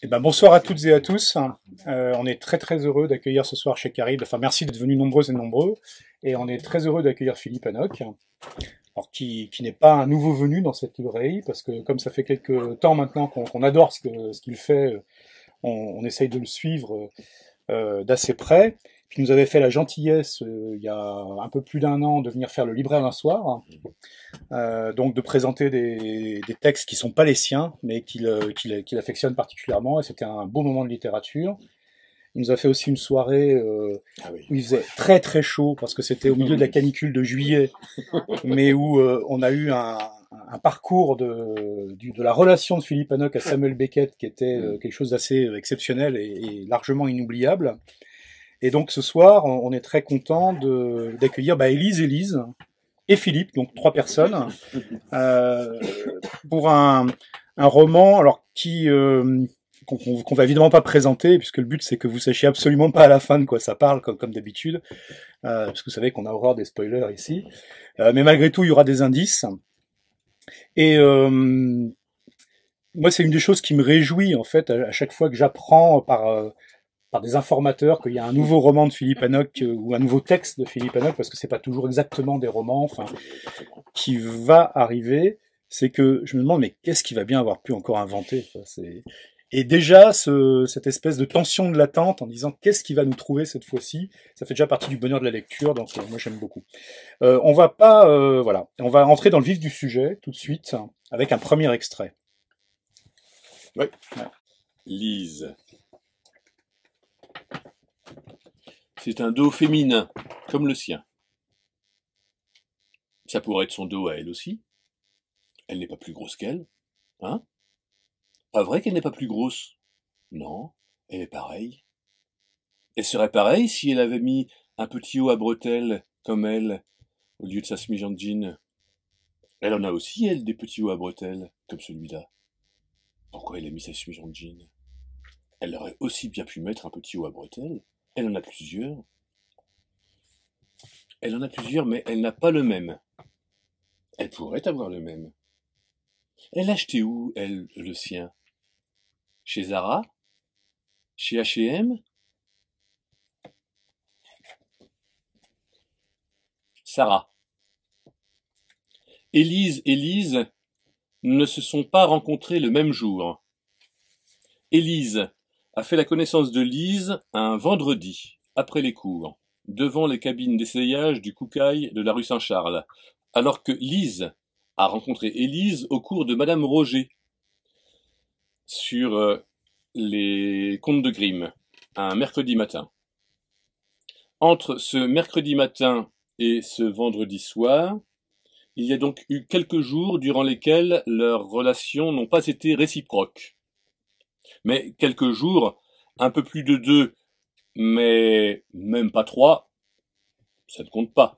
Eh ben, bonsoir à toutes et à tous. On est très très heureux d'accueillir ce soir chez Carib. Enfin, merci d'être venus nombreuses et nombreux. Et on est très heureux d'accueillir Philippe Hanoch, alors qui n'est pas un nouveau venu dans cette librairie, parce que comme ça fait quelques temps maintenant qu'on adore ce qu'il fait, on essaye de le suivre d'assez près. Puis il nous avait fait la gentillesse, il y a un peu plus d'un an, de venir faire le libraire d'un soir, donc de présenter des textes qui sont pas les siens, mais qu'il affectionne particulièrement, et c'était un beau moment de littérature. Il nous a fait aussi une soirée où il faisait très très chaud, parce que c'était au milieu de la canicule de juillet, mais où on a eu un parcours de la relation de Philippe Hanoch à Samuel Beckett qui était quelque chose d'assez exceptionnel et largement inoubliable. Et donc ce soir, on est très content d'accueillir Élise et Philippe, donc 3 personnes, pour un roman alors qu'on va évidemment pas présenter, puisque le but c'est que vous sachiez absolument pas à la fin de quoi ça parle, comme d'habitude, parce que vous savez qu'on a horreur des spoilers ici. Mais malgré tout, il y aura des indices. Et moi, c'est une des choses qui me réjouit en fait à chaque fois que j'apprends par des informateurs qu'il y a un nouveau roman de Philippe Hanoch ou un nouveau texte de Philippe Hanoch, parce que c'est pas toujours exactement des romans, enfin, qui va arriver. C'est que je me demande, mais qu'est-ce qu'il va bien avoir pu encore inventer, enfin, et déjà, cette espèce de tension de l'attente en disant qu'est-ce qu'il va nous trouver cette fois-ci, ça fait déjà partie du bonheur de la lecture, donc moi j'aime beaucoup. On va pas, voilà, on va entrer dans le vif du sujet tout de suite avec un premier extrait. Oui. Ouais. Lise. C'est un dos féminin, comme le sien. Ça pourrait être son dos à elle aussi. Elle n'est pas plus grosse qu'elle, hein? Pas vrai qu'elle n'est pas plus grosse? Non, elle est pareille. Elle serait pareille si elle avait mis un petit haut à bretelles, comme elle, au lieu de sa chemise en jean. Elle en a aussi, elle, des petits hauts à bretelles, comme celui-là. Pourquoi elle a mis sa chemise en jean? Elle aurait aussi bien pu mettre un petit haut à bretelles. Elle en a plusieurs. Elle en a plusieurs, mais elle n'a pas le même. Elle pourrait avoir le même. Elle l'a acheté où, elle, le sien? Chez Zara? Chez H&M? Sarah. Élise et Lise ne se sont pas rencontrées le même jour. Élise a fait la connaissance de Lise un vendredi, après les cours, devant les cabines d'essayage du Koukaï de la rue Saint-Charles, alors que Lise a rencontré Élise au cours de Madame Roger, sur les contes de Grimm, un mercredi matin. Entre ce mercredi matin et ce vendredi soir, il y a donc eu quelques jours durant lesquels leurs relations n'ont pas été réciproques. Mais quelques jours, un peu plus de 2, mais même pas 3, ça ne compte pas.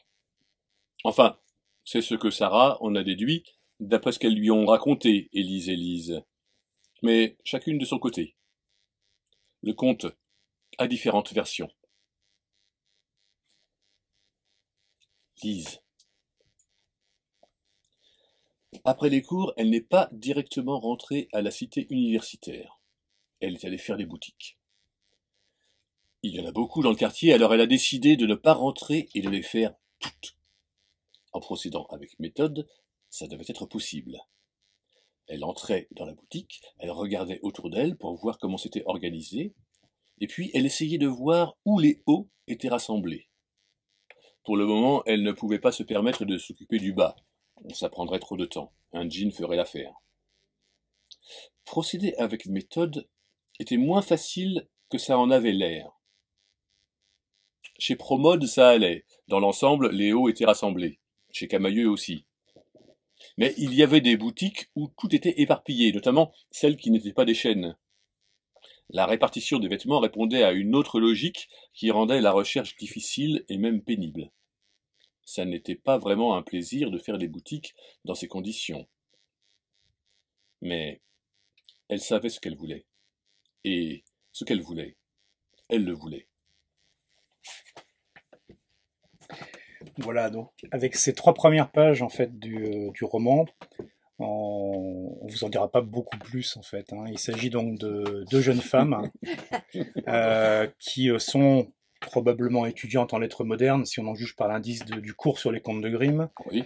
Enfin, c'est ce que Sarah en a déduit, d'après ce qu'elles lui ont raconté, Élise et Lise. Mais chacune de son côté. Le conte a différentes versions. Lise. Après les cours, elle n'est pas directement rentrée à la cité universitaire. Elle est allée faire des boutiques. Il y en a beaucoup dans le quartier, alors elle a décidé de ne pas rentrer et de les faire toutes. En procédant avec méthode, ça devait être possible. Elle entrait dans la boutique, elle regardait autour d'elle pour voir comment c'était organisé, et puis elle essayait de voir où les hauts étaient rassemblés. Pour le moment, elle ne pouvait pas se permettre de s'occuper du bas. Ça prendrait trop de temps. Un jean ferait l'affaire. Procéder avec méthode était moins facile que ça en avait l'air. Chez Promode, ça allait. Dans l'ensemble, les hauts étaient rassemblés. Chez Camailleux aussi. Mais il y avait des boutiques où tout était éparpillé, notamment celles qui n'étaient pas des chaînes. La répartition des vêtements répondait à une autre logique qui rendait la recherche difficile et même pénible. Ça n'était pas vraiment un plaisir de faire des boutiques dans ces conditions. Mais elle savait ce qu'elle voulait. Et ce qu'elle voulait, elle le voulait. Voilà, donc avec ces 3 premières pages en fait du roman, On vous en dira pas beaucoup plus en fait, hein. Il s'agit donc de deux jeunes femmes qui sont probablement étudiantes en lettres modernes, si on en juge par l'indice du cours sur les contes de Grimm, Oui.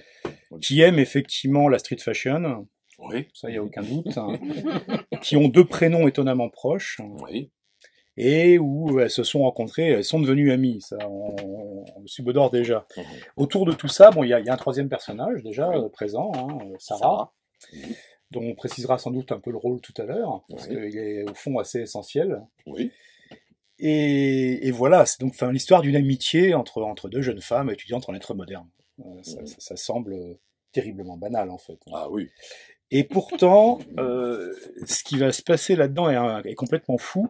qui aiment effectivement la street fashion, Oui. ça y a aucun doute, hein, qui ont deux prénoms étonnamment proches, Oui. et où elles se sont rencontrées, elles sont devenues amies, ça on le subodore déjà. Mhm. Autour de tout ça, bon, il y a un troisième personnage déjà Oui. présent, hein, Sarah, Sarah. dont on précisera sans doute un peu le rôle tout à l'heure, parce Oui. qu'il est au fond assez essentiel. Oui. Et voilà, c'est donc enfin, l'histoire d'une amitié entre deux jeunes femmes étudiantes en lettres modernes. Ça semble terriblement banal en fait. Ah oui. Et pourtant, ce qui va se passer là-dedans est complètement fou.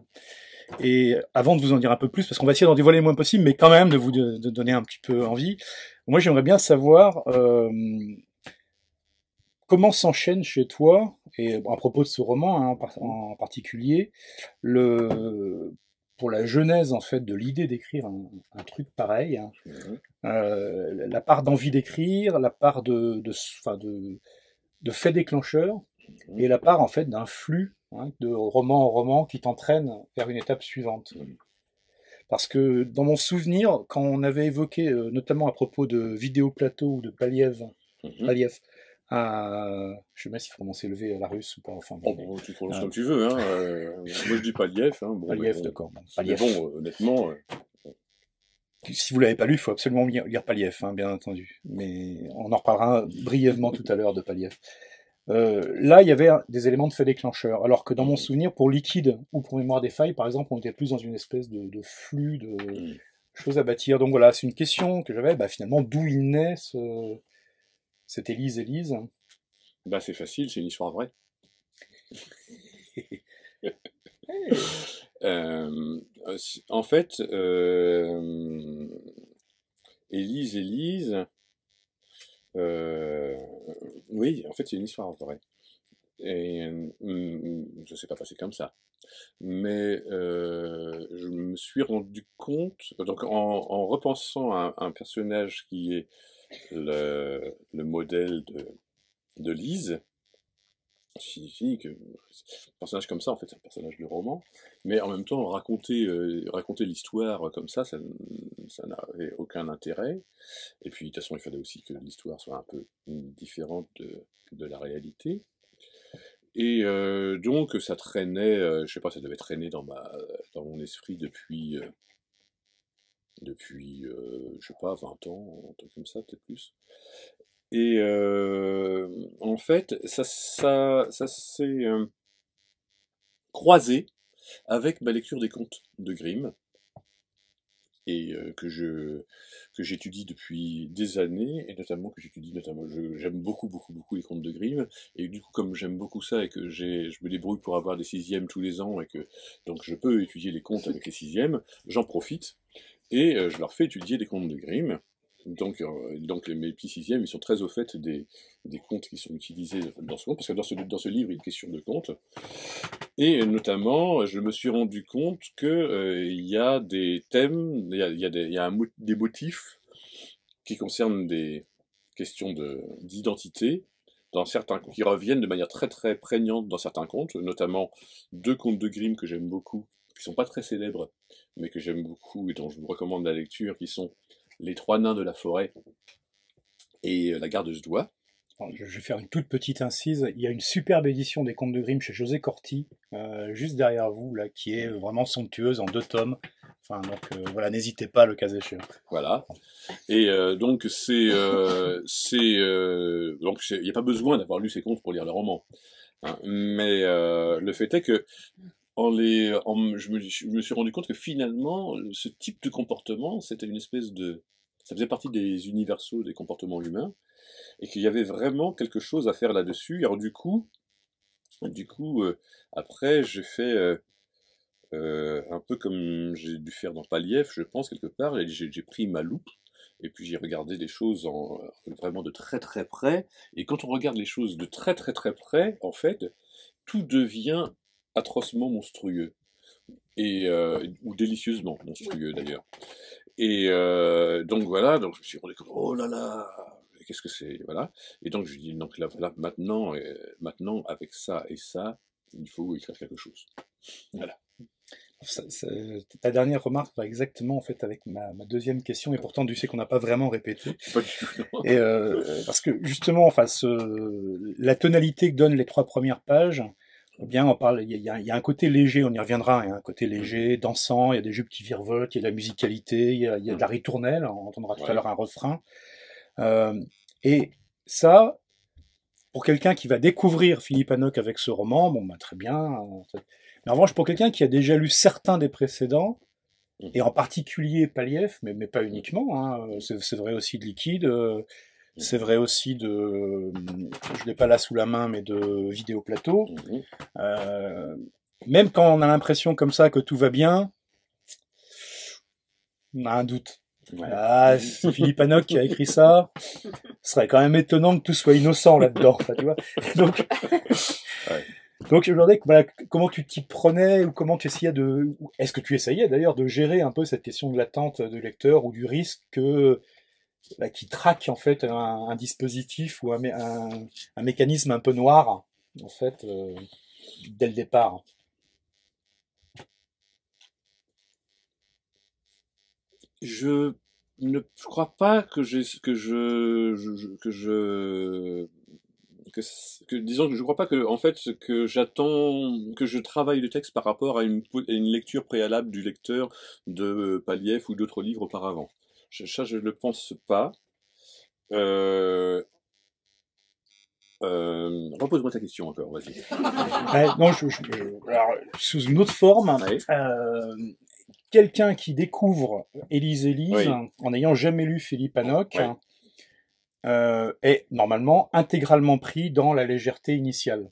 Et avant de vous en dire un peu plus, parce qu'on va essayer d'en dévoiler le moins possible, mais quand même de vous de donner un petit peu envie, moi j'aimerais bien savoir comment s'enchaîne chez toi, et à propos de ce roman hein, en particulier, pour la genèse en fait de l'idée d'écrire un truc pareil, hein, la part d'envie d'écrire, la part de fait déclencheur, et la part en fait d'un flux hein, de roman en roman qui t'entraîne vers une étape suivante. Parce que dans mon souvenir, quand on avait évoqué, notamment à propos de Vidéo Plateau ou de Paliev, je sais pas s'il faut commencer levé à la russe ou pas. Enfin, bon, tu prononces comme tu veux. Hein. Moi je dis Paliev. Hein. Bon, Paliev, d'accord. Bon, Paliev. Bon, honnêtement. Si vous l'avez pas lu, il faut absolument lire Paliev, hein, bien entendu. Mais on en reparlera brièvement tout à l'heure de Paliev. Là, il y avait des éléments de fait déclencheur, alors que dans mon souvenir, pour Liquide ou pour Mémoire des failles, par exemple, on était plus dans une espèce de flux de choses à bâtir. Donc voilà, c'est une question que j'avais, finalement, d'où il naît cette Élise. Bah c'est facile, c'est une histoire vraie. En fait, Élise, oui, en fait c'est une histoire vraie. Et je sais pas passer comme ça. Mais je me suis rendu compte, donc en repensant à un personnage qui est le modèle de Lise, que un personnage comme ça, en fait, c'est un personnage de roman, mais en même temps, raconter l'histoire comme ça n'avait aucun intérêt. Et puis, de toute façon, il fallait aussi que l'histoire soit un peu différente de la réalité. Et donc, ça traînait, je sais pas, ça devait traîner dans mon esprit depuis, je sais pas, 20 ans, un truc comme ça, peut-être plus. Et en fait, ça s'est croisé avec ma lecture des contes de Grimm, et que j'étudie depuis des années, et notamment j'aime beaucoup les contes de Grimm, et du coup comme j'aime beaucoup ça et que je me débrouille pour avoir des sixièmes tous les ans et que donc je peux étudier les contes avec les sixièmes, j'en profite et je leur fais étudier des contes de Grimm. Donc mes petits sixièmes, ils sont très au fait des contes qui sont utilisés dans ce conte, parce que dans ce livre, il est question de contes. Et notamment, je me suis rendu compte que il y a des thèmes, il y a des motifs qui concernent des questions d'identité, dans certains qui reviennent de manière très très prégnante dans certains contes, notamment deux contes de Grimm que j'aime beaucoup, qui sont pas très célèbres, mais que j'aime beaucoup et dont je vous recommande la lecture, qui sont Les Trois Nains de la Forêt et La Gardeuse d'Oie. Je vais faire une toute petite incise. Il y a une superbe édition des Contes de Grimm chez José Corti, juste derrière vous, là, qui est vraiment somptueuse en 2 tomes. Enfin, donc voilà, n'hésitez pas le cas échéant. Voilà. Et donc donc il n'y a pas besoin d'avoir lu ces contes pour lire les romans. Hein. Mais le fait est que je me suis rendu compte que finalement, ce type de comportement, c'était une espèce ça faisait partie des universaux des comportements humains, et qu'il y avait vraiment quelque chose à faire là-dessus. Alors du coup, après, j'ai fait un peu comme j'ai dû faire dans Paliev, je pense, quelque part, et j'ai pris ma loupe, et puis j'ai regardé les choses vraiment de très très près, et quand on regarde les choses de très très très près, en fait, tout devient atrocement monstrueux, ou délicieusement monstrueux d'ailleurs. Et donc voilà, donc je me suis rendu compte, oh là là, qu'est-ce que c'est, voilà. Et donc je dis, donc là, maintenant, avec ça et ça, il faut écrire quelque chose. Voilà. Ta dernière remarque va exactement en fait avec ma deuxième question, et pourtant tu sais qu'on n'a pas vraiment répété. Pas du tout, non. Et parce que justement, enfin, la tonalité que donnent les 3 premières pages, eh bien, on parle, il y a un côté léger, on y reviendra, il y a un côté léger, dansant, il y a des jupes qui virevoltent, il y a de la musicalité, il y a de la ritournelle, on entendra tout à l'heure un refrain. Et ça, pour quelqu'un qui va découvrir Philippe Hanoch avec ce roman, bon, bah, très bien. Mais en revanche, pour quelqu'un qui a déjà lu certains des précédents, et en particulier Paliev, mais pas uniquement, hein, c'est vrai aussi de Liquide, c'est vrai aussi de, je l'ai pas là sous la main, mais de Vidéo Plateau. Même quand on a l'impression comme ça que tout va bien, on a un doute. Ouais. Ah, c'est Philippe Hanoch qui a écrit ça. Ce serait quand même étonnant que tout soit innocent là-dedans, tu vois. Donc, Ouais. donc je me demandais voilà, comment tu t'y prenais, ou comment tu essayais est-ce que tu essayais d'ailleurs de gérer un peu cette question de l'attente du lecteur ou du risque qui traque en fait un dispositif ou un mécanisme un peu noir en fait dès le départ. Je ne crois pas que disons que je crois pas que en fait que je travaille le texte par rapport à une lecture préalable du lecteur de Paliev ou d'autres livres auparavant. Ça, je ne le pense pas. Repose-moi ta question encore, vas-y. Non, alors, sous une autre forme, Ouais. Quelqu'un qui découvre Élise Oui. en n'ayant jamais lu Philippe Hanoch Ouais. est normalement intégralement pris dans la légèreté initiale.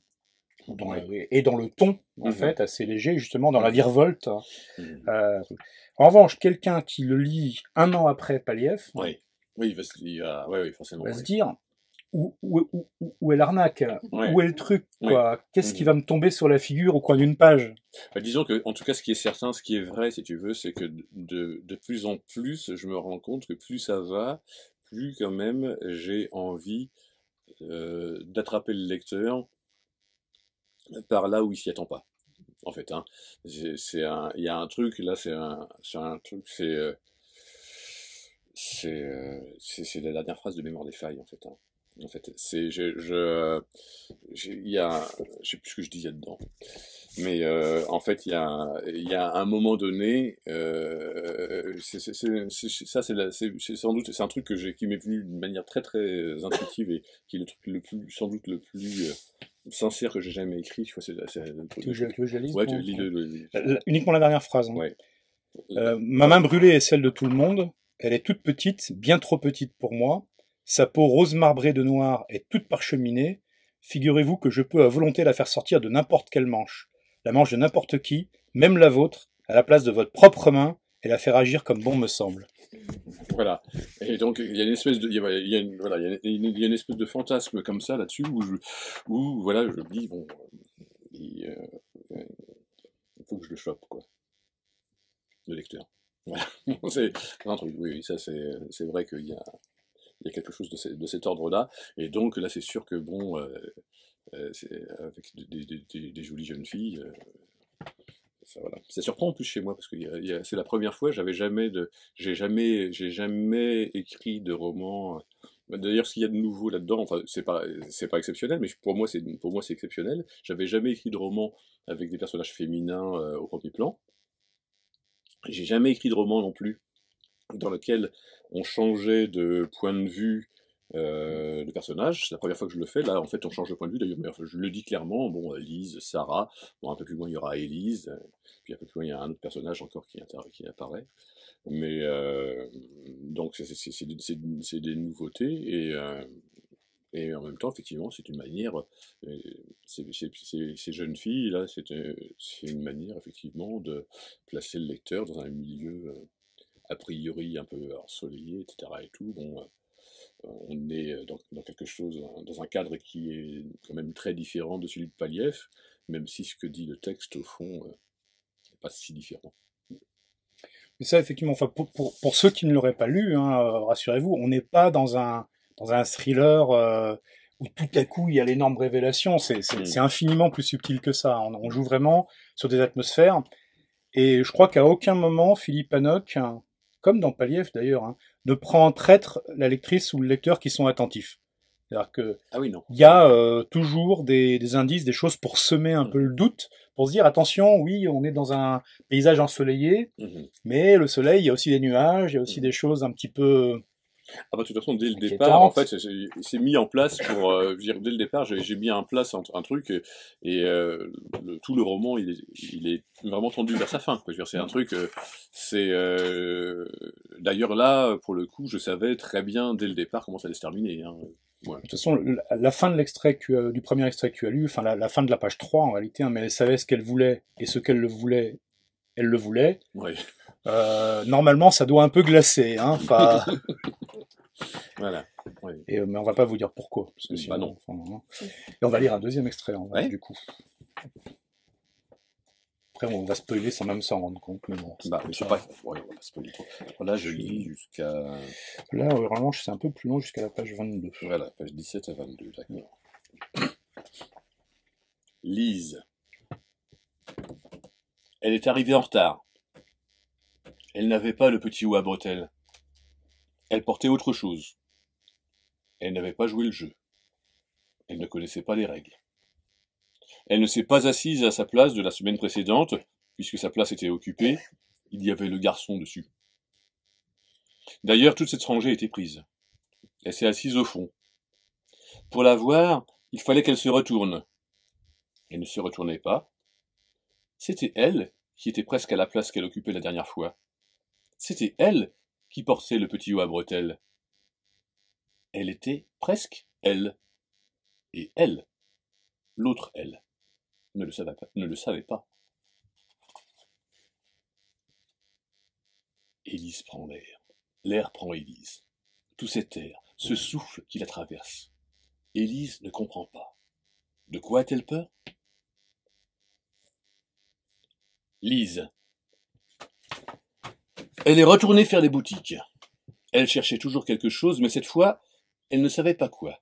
Et dans le ton, en fait, assez léger, justement, dans la virevolte. En revanche, quelqu'un qui le lit un an après Paliev, oui, il va se dire, forcément, va se dire, où est l'arnaque? Ouais. Où est le truc, quoi? Ouais. Qu'est-ce qui va me tomber sur la figure au coin d'une page? Bah, disons que, en tout cas, ce qui est certain, ce qui est vrai, si tu veux, c'est que de plus en plus, je me rends compte que plus ça va, plus quand même j'ai envie d'attraper le lecteur par là où il s'y attend pas. En fait, hein. Il y a un truc là, c'est un truc, c'est la dernière phrase de Mémoire des failles, en fait. Hein. En fait, il y a, je sais plus ce que je disais dedans, mais en fait, il y a un moment donné, ça, c'est sans doute, c'est un truc qui m'est venu d'une manière très très intuitive et qui est le truc sans doute le plus sincère que j'ai jamais écrit. Tu vois, Tu veux que je la lise? Ouais, tu lis uniquement la dernière phrase. Hein. Ouais. Ma main brûlée est celle de tout le monde. Elle est toute petite, bien trop petite pour moi. Sa peau rose marbrée de noir est toute parcheminée. Figurez-vous que je peux à volonté la faire sortir de n'importe quelle manche. La manche de n'importe qui, même la vôtre, à la place de votre propre main, et la faire agir comme bon me semble. Voilà. Et donc, il y a une espèce de, il y a une espèce de fantasme comme ça là-dessus où voilà, je me dis, bon, il faut que je le chope, quoi. Le lecteur. Voilà. C'est un truc, oui, ça c'est vrai qu'il y a quelque chose de cet ordre-là. Et donc là, c'est sûr que bon, avec des jolies jeunes filles, ça, voilà. Ça surprend en plus chez moi parce que c'est la première fois, j'ai jamais écrit de roman. D'ailleurs, ce qu'il y a de nouveau là-dedans, enfin, c'est pas exceptionnel, mais pour moi, c'est exceptionnel. J'avais jamais écrit de roman avec des personnages féminins au premier plan. J'ai jamais écrit de roman non plus dans lequel on changeait de point de vue de personnage. C'est la première fois que je le fais. Là, en fait, on change de point de vue. D'ailleurs, je le dis clairement. Bon, Lise, Sarah. Bon, un peu plus loin, il y aura Élise. Puis un peu plus loin, il y a un autre personnage encore qui apparaît. Mais donc, c'est des nouveautés. Et en même temps, effectivement, c'est une manière. Ces jeunes filles, là, c'est une manière, effectivement, de placer le lecteur dans un milieu a priori un peu ensoleillé, etc. et tout. Bon, on est dans quelque chose, dans un cadre qui est quand même très différent de celui de Paliev, même si ce que dit le texte, au fond, n'est pas si différent. Mais ça, effectivement, enfin, pour ceux qui ne l'auraient pas lu, hein, rassurez-vous, on n'est pas dans un dans un thriller où tout à coup il y a l'énorme révélation. C'est infiniment plus subtil que ça. On joue vraiment sur des atmosphères. Et je crois qu'à aucun moment, Philippe Hanoc, comme dans Paliev d'ailleurs, ne prend en traître la lectrice ou le lecteur qui sont attentifs. C'est-à-dire que Ah oui, non. il y a toujours des indices, des choses pour semer un peu le doute, pour se dire attention, oui, on est dans un paysage ensoleillé, mais le soleil, il y a aussi des nuages, il y a aussi des choses un petit peu Ah bah, de toute façon, dès le inquiétantes. départ, en fait, c'est mis en place pour, je veux dire, dès le départ, j'ai mis en place un truc, et tout le roman, il est vraiment tendu vers sa fin, quoi. Je veux dire, c'est un truc, d'ailleurs là, pour le coup, je savais très bien dès le départ comment ça allait se terminer, hein. Ouais. De toute façon, la fin de l'extrait du premier extrait que tu as lu, enfin la fin de la page 3 en réalité, mais elle savait ce qu'elle voulait et ce qu'elle le voulait, elle le voulait. Ouais. Normalement, ça doit un peu glacer, enfin. Voilà. Ouais. Mais on va pas vous dire pourquoi, parce que sinon, non. Et on va lire un deuxième extrait en vrai, Ouais. du coup. Après, on va spoiler sans même s'en rendre compte, mais bon. Bah, mais c'est pas... Ouais, on va pas spoiler trop. Là, je lis jusqu'à... Là, vraiment, c'est un peu plus long jusqu'à la page 22. Voilà, page 17 à 22, d'accord. Lise. Elle est arrivée en retard. Elle n'avait pas le petit haut à bretelles. Elle portait autre chose. Elle n'avait pas joué le jeu. Elle ne connaissait pas les règles. Elle ne s'est pas assise à sa place de la semaine précédente, puisque sa place était occupée. Il y avait le garçon dessus. D'ailleurs, toute cette rangée était prise. Elle s'est assise au fond. Pour la voir, il fallait qu'elle se retourne. Elle ne se retournait pas. C'était elle qui était presque à la place qu'elle occupait la dernière fois. C'était elle qui portait le petit haut à bretelles. Elle était presque elle. Et elle, l'autre elle, ne le savait pas. Élise prend l'air. L'air prend Élise. Tout cet air, ce souffle qui la traverse. Élise ne comprend pas. De quoi a-t-elle peur? Lise. Elle est retournée faire les boutiques. Elle cherchait toujours quelque chose, mais cette fois, elle ne savait pas quoi.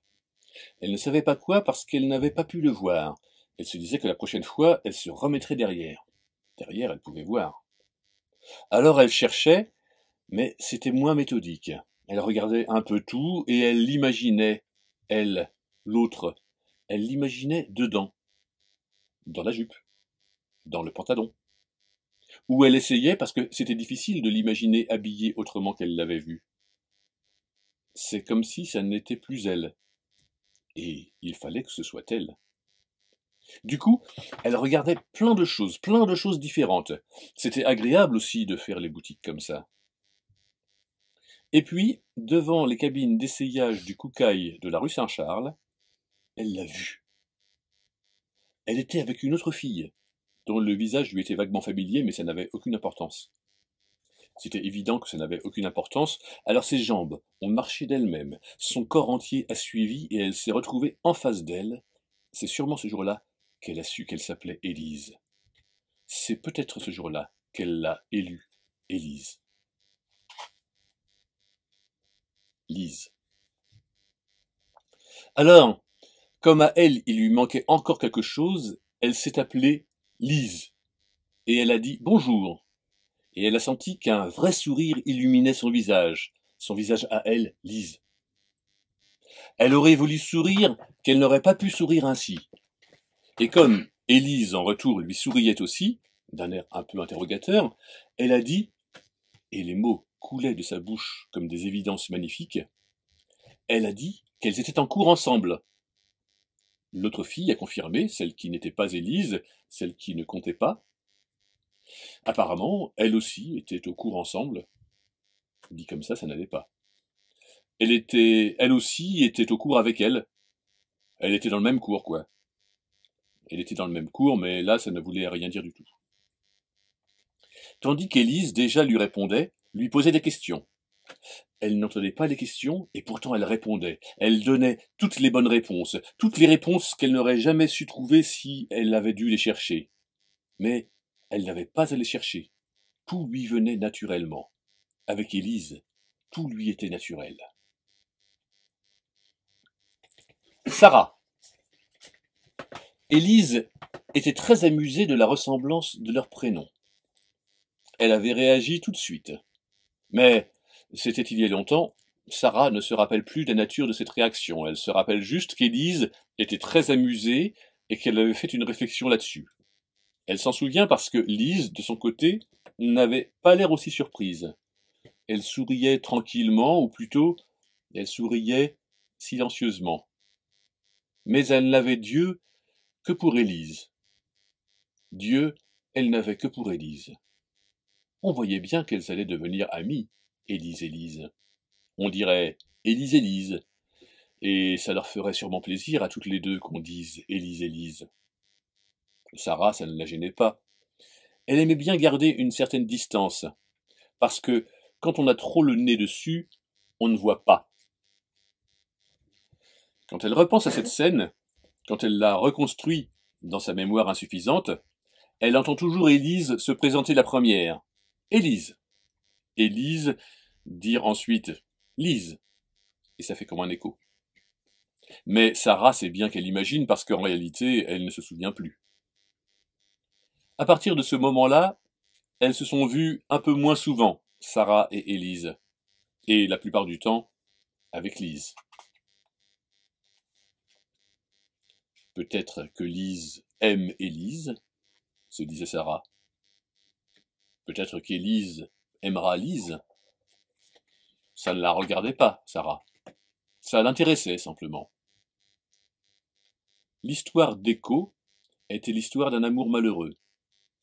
Elle ne savait pas quoi parce qu'elle n'avait pas pu le voir. Elle se disait que la prochaine fois, elle se remettrait derrière. Derrière, elle pouvait voir. Alors elle cherchait, mais c'était moins méthodique. Elle regardait un peu tout et elle l'imaginait, elle, l'autre. Elle l'imaginait dedans, dans la jupe, dans le pantalon. Ou elle essayait parce que c'était difficile de l'imaginer habillée autrement qu'elle l'avait vue. C'est comme si ça n'était plus elle. Et il fallait que ce soit elle. Du coup, elle regardait plein de choses différentes. C'était agréable aussi de faire les boutiques comme ça. Et puis, devant les cabines d'essayage du Koukaï de la rue Saint-Charles, elle l'a vue. Elle était avec une autre fille, dont le visage lui était vaguement familier, mais ça n'avait aucune importance. C'était évident que ça n'avait aucune importance, alors ses jambes ont marché d'elles-mêmes, son corps entier a suivi et elle s'est retrouvée en face d'elle. C'est sûrement ce jour-là qu'elle a su qu'elle s'appelait Élise. C'est peut-être ce jour-là qu'elle l'a élue, Élise. Lise. Alors, comme à elle il lui manquait encore quelque chose, elle s'est appelée Lise. Et elle a dit bonjour. Et elle a senti qu'un vrai sourire illuminait son visage à elle, Lise. Elle aurait voulu sourire qu'elle n'aurait pas pu sourire ainsi. Et comme Élise en retour lui souriait aussi, d'un air un peu interrogateur, elle a dit, et les mots coulaient de sa bouche comme des évidences magnifiques, elle a dit qu'elles étaient en cours ensemble. L'autre fille a confirmé, celle qui n'était pas Élise, celle qui ne comptait pas. Apparemment, elle aussi était au cours ensemble. Dit comme ça n'allait pas. Elle aussi était au cours avec elle. Elle était dans le même cours, quoi. Elle était dans le même cours, mais là, ça ne voulait rien dire du tout. Tandis qu'Élise déjà lui répondait, lui posait des questions. Elle n'entendait pas les questions, et pourtant elle répondait. Elle donnait toutes les bonnes réponses, toutes les réponses qu'elle n'aurait jamais su trouver si elle avait dû les chercher. Mais elle n'avait pas à les chercher. Tout lui venait naturellement. Avec Élise, tout lui était naturel. Sarah. Élise était très amusée de la ressemblance de leurs prénoms. Elle avait réagi tout de suite. Mais c'était il y a longtemps, Sarah ne se rappelle plus de la nature de cette réaction. Elle se rappelle juste qu'Élise était très amusée et qu'elle avait fait une réflexion là-dessus. Elle s'en souvient parce que Lise, de son côté, n'avait pas l'air aussi surprise. Elle souriait tranquillement, ou plutôt, elle souriait silencieusement. Mais elle n'avait Dieu que pour Élise. Dieu, elle n'avait que pour Élise. On voyait bien qu'elles allaient devenir amies, Élise. On dirait Élise, et ça leur ferait sûrement plaisir à toutes les deux qu'on dise Élise. Sarah, ça ne la gênait pas. Elle aimait bien garder une certaine distance, parce que quand on a trop le nez dessus, on ne voit pas. Quand elle repense à cette scène, quand elle la reconstruit dans sa mémoire insuffisante, elle entend toujours Élise se présenter la première. Élise. Élise dire ensuite Lise. Et ça fait comme un écho. Mais Sarah sait bien qu'elle imagine parce qu'en réalité, elle ne se souvient plus. À partir de ce moment-là, elles se sont vues un peu moins souvent, Sarah et Élise. Et la plupart du temps, avec Lise. Peut-être que Lise aime Élise, se disait Sarah. Peut-être qu'Élise aimera Lise. Ça ne la regardait pas, Sarah. Ça l'intéressait simplement. L'histoire d'Écho était l'histoire d'un amour malheureux.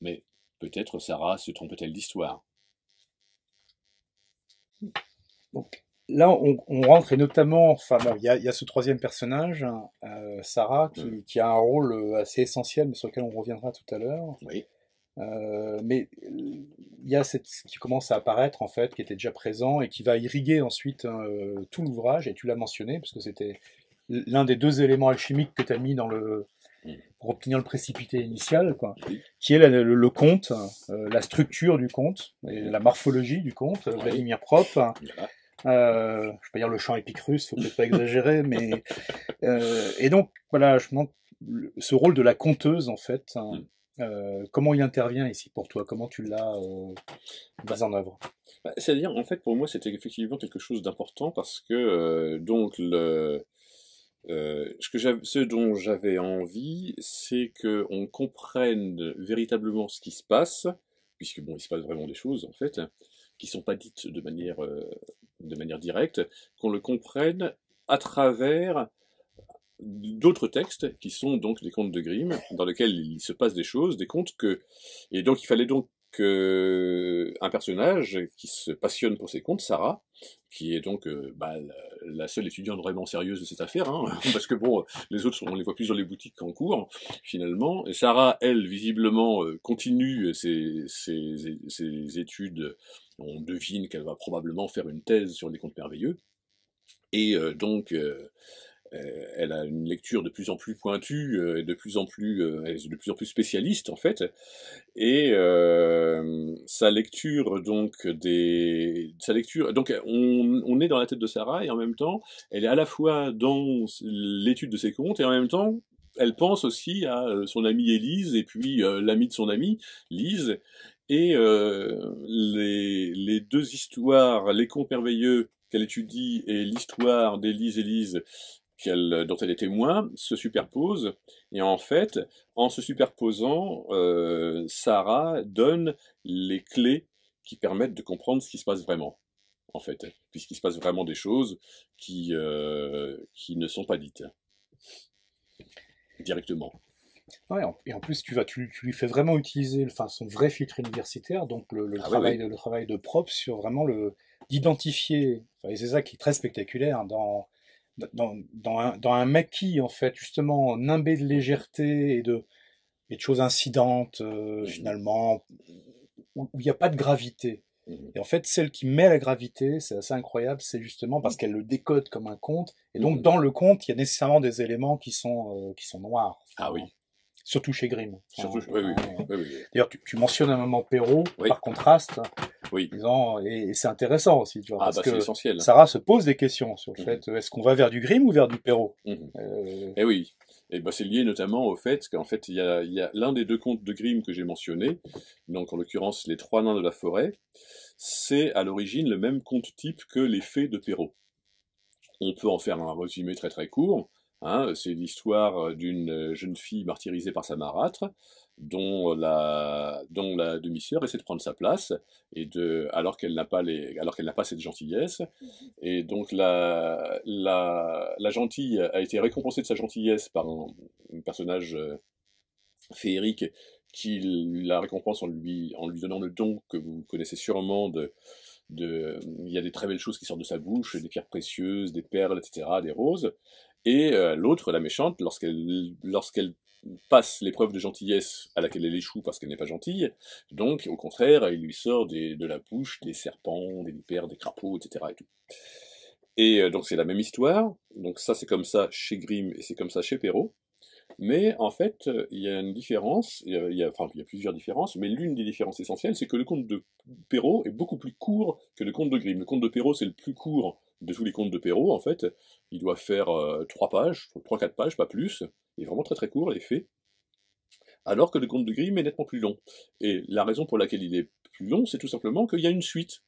Mais peut-être Sarah se trompait-elle d'histoire. Donc là, on rentre, et notamment, enfin bon, il y a ce troisième personnage, Sarah, qui a un rôle assez essentiel, mais sur lequel on reviendra tout à l'heure. Oui. Mais il y a ce qui commence à apparaître, en fait, qui était déjà présent et qui va irriguer ensuite tout l'ouvrage, et tu l'as mentionné, parce que c'était l'un des deux éléments alchimiques que tu as mis dans pour obtenir le précipité initial, quoi, qui est le conte, la structure du conte, et la morphologie du conte, Vladimir Prop. Je vais pas dire le chant épique russe, faut peut-être pas exagérer, mais et donc voilà, je montre ce rôle de la conteuse en fait. Comment il intervient ici pour toi? Comment tu l'as mis en œuvre? C'est-à-dire, en fait, pour moi, c'était effectivement quelque chose d'important parce que donc ce dont j'avais envie, c'est qu'on comprenne véritablement ce qui se passe, puisque bon, il se passe vraiment des choses en fait, qui sont pas dites de manière directe, qu'on le comprenne à travers d'autres textes qui sont donc des contes de Grimm, dans lesquels il se passe des choses, des contes et donc il fallait donc un personnage qui se passionne pour ces contes, Sarah, qui est donc la seule étudiante vraiment sérieuse de cette affaire, hein, parce que bon, les autres, on les voit plus dans les boutiques qu'en cours, finalement. Et Sarah, elle, visiblement, continue ses études. On devine qu'elle va probablement faire une thèse sur les contes merveilleux. Et elle a une lecture de plus en plus pointue, elle est de plus en plus spécialiste en fait, et sa lecture donc on est dans la tête de Sarah et en même temps elle est à la fois dans l'étude de ses contes et en même temps elle pense aussi à son amie Élise et puis l'amie de son amie Lise et les deux histoires, les contes merveilleux qu'elle étudie et l'histoire d'Élise et Lise dont elle est témoin, se superposent, et en fait, en se superposant, Sarah donne les clés qui permettent de comprendre ce qui se passe vraiment, en fait, puisqu'il se passe vraiment des choses qui ne sont pas dites directement. Ouais, et en plus, tu lui fais vraiment utiliser son vrai filtre universitaire, donc le travail de Prop sur vraiment d'identifier, et c'est ça qui est très spectaculaire dans un maquis, en fait, justement, nimbé de légèreté et de choses incidentes, finalement, où il n'y a pas de gravité. Et en fait, celle qui met la gravité, c'est assez incroyable, c'est justement parce qu'elle le décode comme un conte. Et donc, dans le conte, il y a nécessairement des éléments qui sont noirs. Ah oui. Surtout chez Grimm. Oui. D'ailleurs, tu mentionnes un moment Perrault, par contraste. Oui. Et c'est intéressant aussi, tu vois, Ah parce bah c'est que essentiel. Sarah se pose des questions sur le Mhm. fait, est-ce qu'on va vers du Grimm ou vers du Perrault? Mhm. Euh, Et oui. Et ben c'est lié notamment au fait qu'en fait il y a l'un des deux contes de Grimm que j'ai mentionné, donc en l'occurrence les trois nains de la forêt, c'est à l'origine le même conte type que les fées de Perrault. On peut en faire un résumé très très court. Hein, c'est l'histoire d'une jeune fille martyrisée par sa marâtre, dont la demi-sœur essaie de prendre sa place, alors qu'elle n'a pas cette gentillesse. Et donc la gentille a été récompensée de sa gentillesse par un personnage féerique qui la récompense en lui donnant le don que vous connaissez sûrement il y a des très belles choses qui sortent de sa bouche, des pierres précieuses, des perles, etc., des roses. Et l'autre, la méchante, lorsqu'elle passe l'épreuve de gentillesse à laquelle elle échoue parce qu'elle n'est pas gentille, donc au contraire, il lui sort de la bouche des serpents, des vipères, des crapauds, etc. Et tout. Et donc c'est la même histoire, donc ça c'est comme ça chez Grimm et c'est comme ça chez Perrault. Mais en fait, il y a une différence, enfin, il y a plusieurs différences, mais l'une des différences essentielles, c'est que le conte de Perrault est beaucoup plus court que le conte de Grimm. Le conte de Perrault, c'est le plus court de tous les contes de Perrault, en fait. Il doit faire 3 pages, 3-4 pages, pas plus. Il est vraiment très très court, les faits. Alors que le conte de Grimm est nettement plus long. Et la raison pour laquelle il est plus long, c'est tout simplement qu'il y a une suite.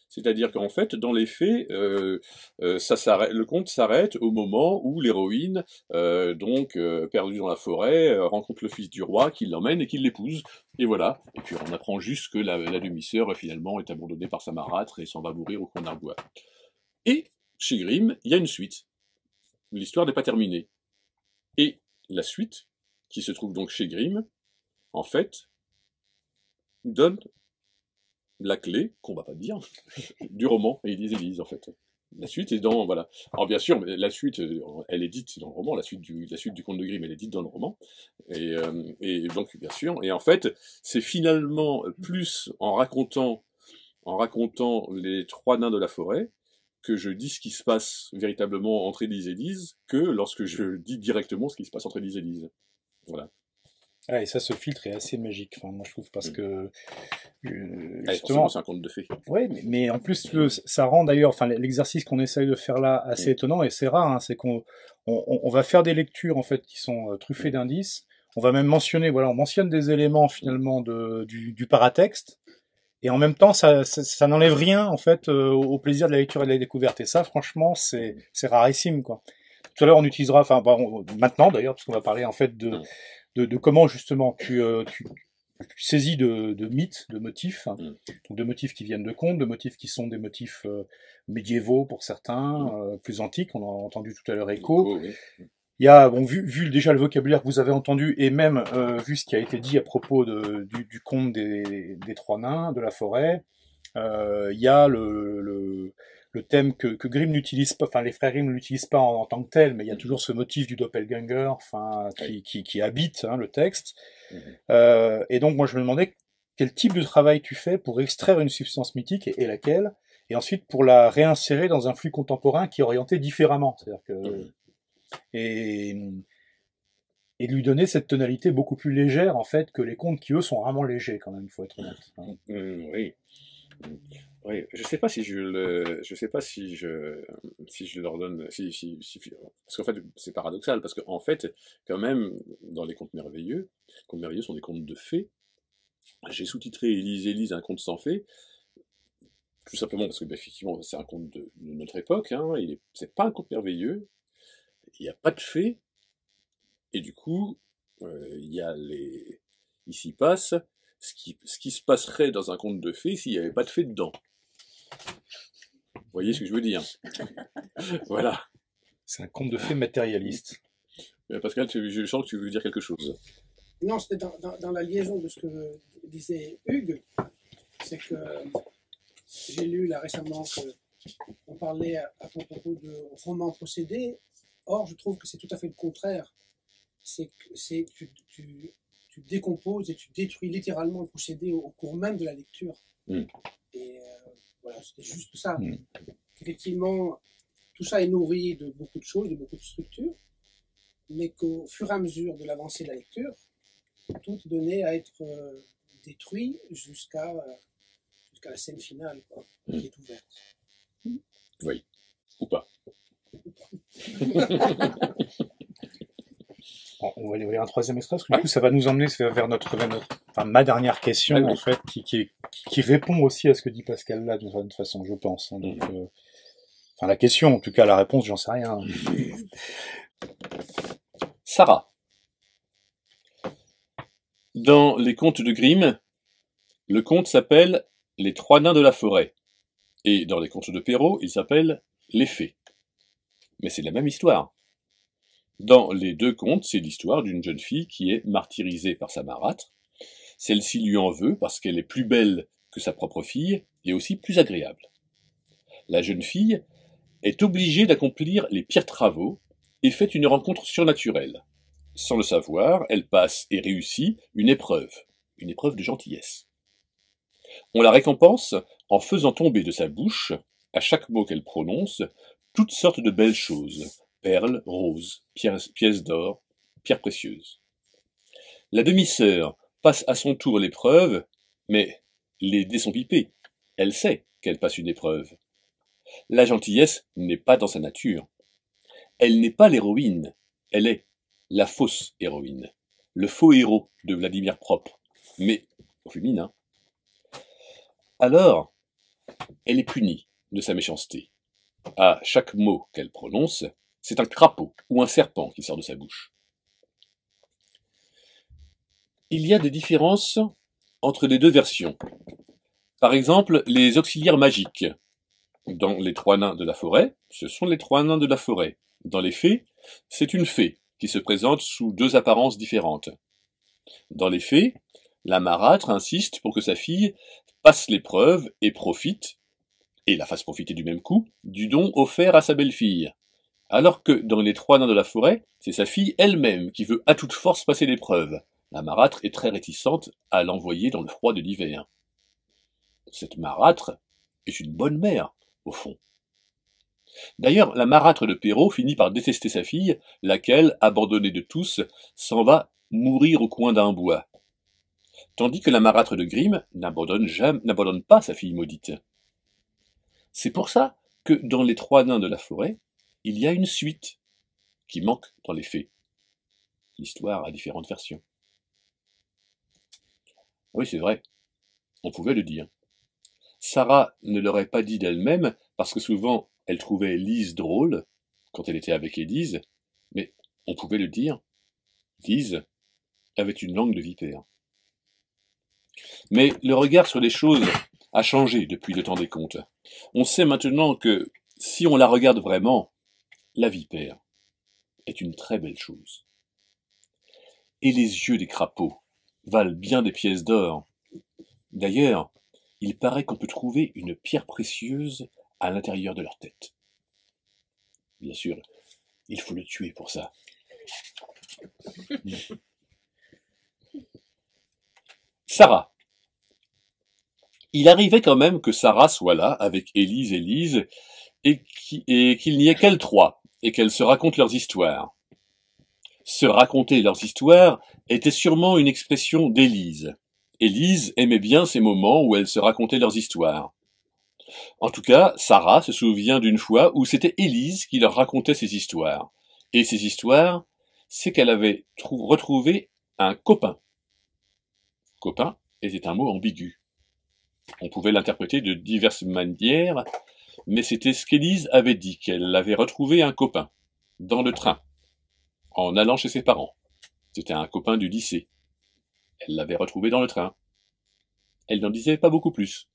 C'est-à-dire qu'en fait, dans les faits, le conte s'arrête au moment où l'héroïne, perdue dans la forêt, rencontre le fils du roi, qui l'emmène et qui l'épouse. Et voilà. Et puis on apprend juste que la demi-sœur, finalement, est abandonnée par sa marâtre et s'en va mourir au coin d'un bois. Et chez Grimm, il y a une suite. L'histoire n'est pas terminée. Et la suite, qui se trouve donc chez Grimm, en fait, donne la clé, qu'on va pas dire, du roman Élise, en fait. La suite est dans, voilà. Alors bien sûr, la suite, elle est dite dans le roman, la suite du conte de Grimm, elle est dite dans le roman. Et donc, bien sûr, et en fait, c'est finalement plus en racontant les trois nains de la forêt, que je dis ce qui se passe véritablement entre Élise et Lise, que lorsque je dis directement ce qui se passe entre Élise et Lise. Voilà. ah, et ça, ce filtre est assez magique, enfin, moi je trouve, parce Mm. que Allez, forcément, justement, c'est un conte de fées. ouais, mais en plus, ça rend d'ailleurs, enfin, l'exercice qu'on essaye de faire là assez Mm. étonnant, et c'est rare, hein, c'est qu'on va faire des lectures en fait qui sont truffées Mm. d'indices. On va même mentionner, voilà, on mentionne des éléments Mm. finalement du paratexte, et en même temps, ça n'enlève rien en fait au plaisir de la lecture et de la découverte. Et ça, franchement, c'est rarissime, quoi. Tout à l'heure, on utilisera, enfin, maintenant d'ailleurs, parce qu'on va parler en fait Mm. de comment justement tu saisis de mythes, de motifs, hein, Mm. donc de motifs qui viennent de contes, de motifs qui sont des motifs médiévaux pour certains, Mm. plus antiques, on a entendu tout à l'heure Écho. Nico, oui. Il y a, bon, vu déjà le vocabulaire que vous avez entendu, et même vu ce qui a été dit à propos du conte des trois nains, de la forêt, il y a le thème que Grimm n'utilise pas, enfin les frères Grimm ne l'utilisent pas en tant que tel, mais il y a Mm. toujours ce motif du doppelganger, enfin Oui. qui habite le texte. Mm. Et donc moi je me demandais quel type de travail tu fais pour extraire une substance mythique et laquelle, et ensuite pour la réinsérer dans un flux contemporain qui est orienté différemment, c'est-à-dire que Mm. et, et de lui donner cette tonalité beaucoup plus légère en fait que les contes qui eux sont vraiment légers quand même, faut être honnête, hein. Oui. Mm. Oui, je sais pas si je leur donne, parce qu'en fait, c'est paradoxal, parce qu'en fait, quand même, dans les contes merveilleux sont des contes de fées. J'ai sous-titré Élise, Élise, un conte sans fées, tout simplement parce que, bah, effectivement, c'est un conte de notre époque, hein, c'est pas un conte merveilleux, il n'y a pas de fées, et du coup, il y a il s'y passe ce qui se passerait dans un conte de fées s'il n'y avait pas de fées dedans. Vous voyez ce que je veux dire? Voilà. C'est un conte de fées matérialiste. Pascal, je sens que tu veux dire quelque chose. Non, c'était dans la liaison de ce que disait Hugues, c'est que j'ai lu là récemment qu'on parlait à propos de romans possédés. Or, je trouve que c'est tout à fait le contraire. Tu décomposes et tu détruis littéralement le procédé au cours même de la lecture. Mm. Et voilà, c'était juste ça. Mm. Effectivement, tout ça est nourri de beaucoup de choses, de beaucoup de structures, mais qu'au fur et à mesure de l'avancée de la lecture, tout est donné à être détruit jusqu'à jusqu'à la scène finale, quoi, Mm. qui est ouverte. Oui. Ou pas. Bon, on va aller ouvrir un troisième extrait, parce que du coup, ça va nous emmener vers enfin, ma dernière question, Ah oui. en fait, qui répond aussi à ce que dit Pascal là, d'une certaine façon, je pense. Hein. Donc, enfin, la question, en tout cas, la réponse, j'en sais rien. Sarah. Dans les contes de Grimm, le conte s'appelle Les Trois Nains de la Forêt. Et dans les contes de Perrault, il s'appelle Les Fées. Mais c'est la même histoire. Dans les deux contes, c'est l'histoire d'une jeune fille qui est martyrisée par sa marâtre. Celle-ci lui en veut parce qu'elle est plus belle que sa propre fille et aussi plus agréable. La jeune fille est obligée d'accomplir les pires travaux et fait une rencontre surnaturelle. Sans le savoir, elle passe et réussit une épreuve de gentillesse. On la récompense en faisant tomber de sa bouche, à chaque mot qu'elle prononce, toutes sortes de belles choses, perles, roses, pièces d'or, pierres précieuses. La demi-sœur passe à son tour l'épreuve, mais les dés sont pipés. Elle sait qu'elle passe une épreuve. La gentillesse n'est pas dans sa nature. Elle n'est pas l'héroïne, elle est la fausse héroïne, le faux héros de Vladimir Propp, mais au féminin. Alors, elle est punie de sa méchanceté. À chaque mot qu'elle prononce, c'est un crapaud ou un serpent qui sort de sa bouche. Il y a des différences entre les deux versions. Par exemple, les auxiliaires magiques. Dans les Trois Nains de la Forêt, ce sont les Trois Nains de la Forêt. Dans les Fées, c'est une fée qui se présente sous deux apparences différentes. Dans les Fées, la marâtre insiste pour que sa fille passe l'épreuve et profite, et la fasse profiter du même coup, du don offert à sa belle-fille. Alors que dans les Trois Nains de la Forêt, c'est sa fille elle-même qui veut à toute force passer l'épreuve. La marâtre est très réticente à l'envoyer dans le froid de l'hiver. Cette marâtre est une bonne mère, au fond. D'ailleurs, la marâtre de Perrault finit par détester sa fille, laquelle, abandonnée de tous, s'en va mourir au coin d'un bois. Tandis que la marâtre de Grimm n'abandonne pas sa fille maudite. C'est pour ça que dans les Trois Nains de la Forêt, il y a une suite qui manque dans les Fées. L'histoire a différentes versions. Oui, c'est vrai, on pouvait le dire. Sarah ne l'aurait pas dit d'elle-même, parce que souvent elle trouvait Lise drôle, quand elle était avec Élise, mais on pouvait le dire, Lise avait une langue de vipère. Mais le regard sur les choses a changé depuis le temps des contes. On sait maintenant que, si on la regarde vraiment, la vipère est une très belle chose. Et les yeux des crapauds valent bien des pièces d'or. D'ailleurs, il paraît qu'on peut trouver une pierre précieuse à l'intérieur de leur tête. Bien sûr, il faut le tuer pour ça. Sarah. Il arrivait quand même que Sarah soit là avec Élise et Lise et qu'il n'y ait qu'elles trois et qu'elles se racontent leurs histoires. Se raconter leurs histoires était sûrement une expression d'Élise. Élise aimait bien ces moments où elles se racontaient leurs histoires. En tout cas, Sarah se souvient d'une fois où c'était Élise qui leur racontait ses histoires. Et ces histoires, c'est qu'elle avait retrouvé un copain. Copain était un mot ambigu. On pouvait l'interpréter de diverses manières, mais c'était ce qu'Élise avait dit, qu'elle avait retrouvé un copain, dans le train, en allant chez ses parents. C'était un copain du lycée. Elle l'avait retrouvé dans le train. Elle n'en disait pas beaucoup plus.